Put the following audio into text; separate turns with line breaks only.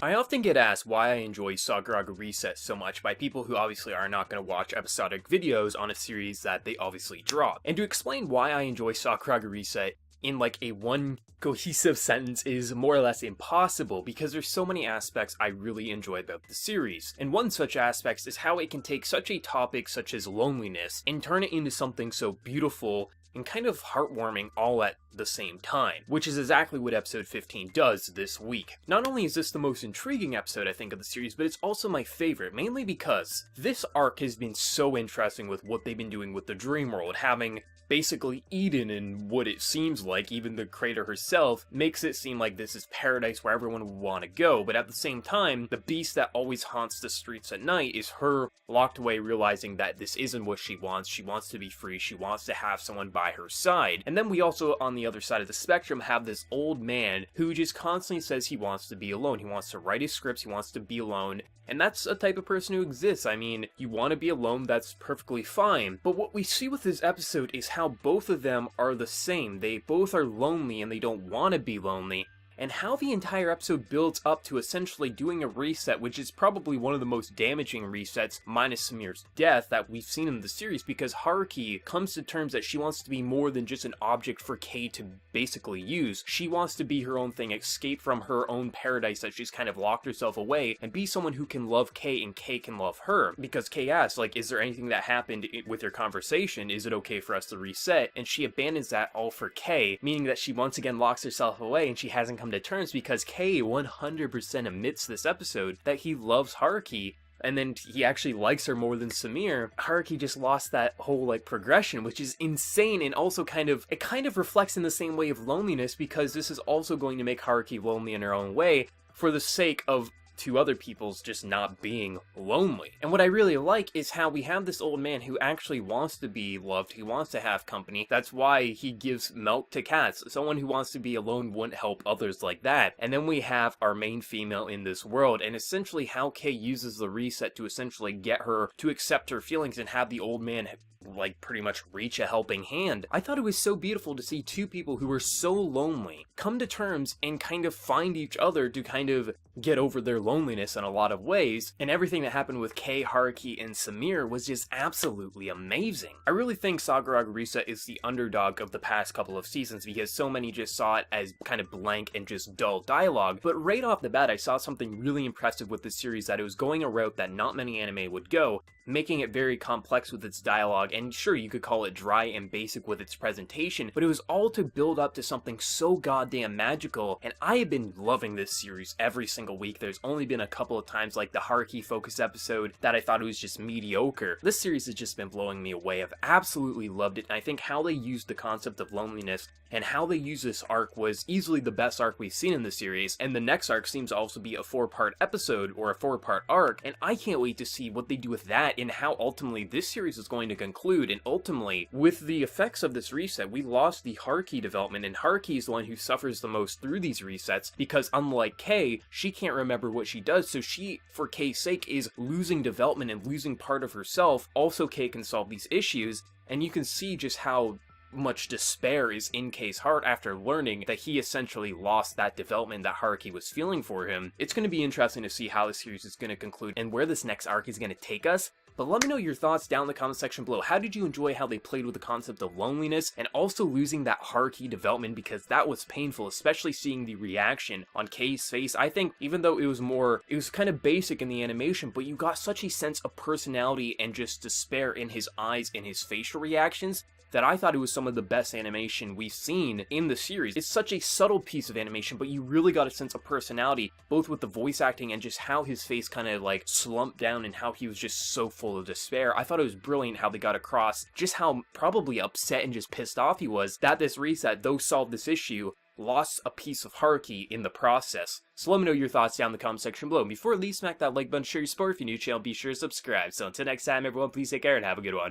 I often get asked why I enjoy Sagrada Reset so much by people who obviously are not going to watch episodic videos on a series that they obviously drop. And to explain why I enjoy Sagrada Reset in like a one cohesive sentence is more or less impossible because there's so many aspects I really enjoy about the series. And one such aspect is how it can take such a topic such as loneliness and turn it into something so beautiful and kind of heartwarming all at the same time, which is exactly what episode 15 does this week. Not only is this the most intriguing episode I think of the series, but it's also my favorite, mainly because this arc has been so interesting with what they've been doing with the dream world, having basically Eden and what it seems like, even the creator herself, makes it seem like this is paradise where everyone would want to go, but at the same time, the beast that always haunts the streets at night is her locked away realizing that this isn't what she wants to be free, she wants to have someone by her side. And then we also, on the other side of the spectrum, have this old man who just constantly says he wants to be alone, he wants to write his scripts, he wants to be alone, and that's a type of person who exists. I mean, you want to be alone, that's perfectly fine. But what we see with this episode is how both of them are the same. They both are lonely and they don't want to be lonely. And how the entire episode builds up to essentially doing a reset, which is probably one of the most damaging resets, minus Samir's death, that we've seen in the series, because Haruki comes to terms that she wants to be more than just an object for Kei to basically use. She wants to be her own thing, escape from her own paradise that she's kind of locked herself away, and be someone who can love Kei and Kei can love her. Because Kei asks, like, is there anything that happened with your conversation? Is it okay for us to reset? And she abandons that all for Kei, meaning that she once again locks herself away and she hasn't come to terms, because Kei 100% admits this episode that he loves Haruki, and then he actually likes her more than Samir. Haruki just lost that whole like progression, which is insane, and also it kind of reflects in the same way of loneliness, because this is also going to make Haruki lonely in her own way for the sake of two other people's just not being lonely. And what I really like is how we have this old man who actually wants to be loved, he wants to have company. That's why he gives milk to cats. Someone who wants to be alone wouldn't help others like that. And then we have our main female in this world, and essentially how Kei uses the reset to essentially get her to accept her feelings and have the old man like pretty much reach a helping hand. I thought it was so beautiful to see two people who were so lonely come to terms and kind of find each other to kind of get over their loneliness in a lot of ways, and everything that happened with Kei, Haruki, and Samir was just absolutely amazing. I really think Sagrada Reset is the underdog of the past couple of seasons, because so many just saw it as kind of blank and just dull dialogue, but right off the bat I saw something really impressive with this series, that it was going a route that not many anime would go, making it very complex with its dialogue, and sure, you could call it dry and basic with its presentation, but it was all to build up to something so goddamn magical, and I have been loving this series every single week. There's only been a couple of times, like the Haruki focus episode, that I thought it was just mediocre. This series has just been blowing me away. I've absolutely loved it, and I think how they used the concept of loneliness and how they use this arc was easily the best arc we've seen in the series, and the next arc seems to also be a 4-part episode, or a 4-part arc, and I can't wait to see what they do with that and how ultimately this series is going to conclude. And ultimately, with the effects of this reset, we lost the Haruki development, and Haruki is the one who suffers the most through these resets, because unlike Kei, she can't remember what she does, so she, for Kei's sake, is losing development and losing part of herself. Also, Kei can solve these issues, and you can see just how much despair is in Kei's heart after learning that he essentially lost that development that Haruki was feeling for him. It's going to be interesting to see how the series is going to conclude and where this next arc is going to take us. But let me know your thoughts down in the comment section below. How did you enjoy how they played with the concept of loneliness and also losing that Haruki development, because that was painful, especially seeing the reaction on Kei's face. I think even though it was kind of basic in the animation, but you got such a sense of personality and just despair in his eyes and his facial reactions, that I thought it was some of the best animation we've seen in the series. It's such a subtle piece of animation, but you really got a sense of personality, both with the voice acting and just how his face kind of like slumped down and how he was just so full of despair. I thought it was brilliant how they got across just how probably upset and just pissed off he was that this reset, though solved this issue, lost a piece of Haruki in the process. So let me know your thoughts down in the comment section below. Before I leave, smack that like button, share your support. If you're new to the channel, be sure to subscribe. So until next time, everyone, please take care and have a good one.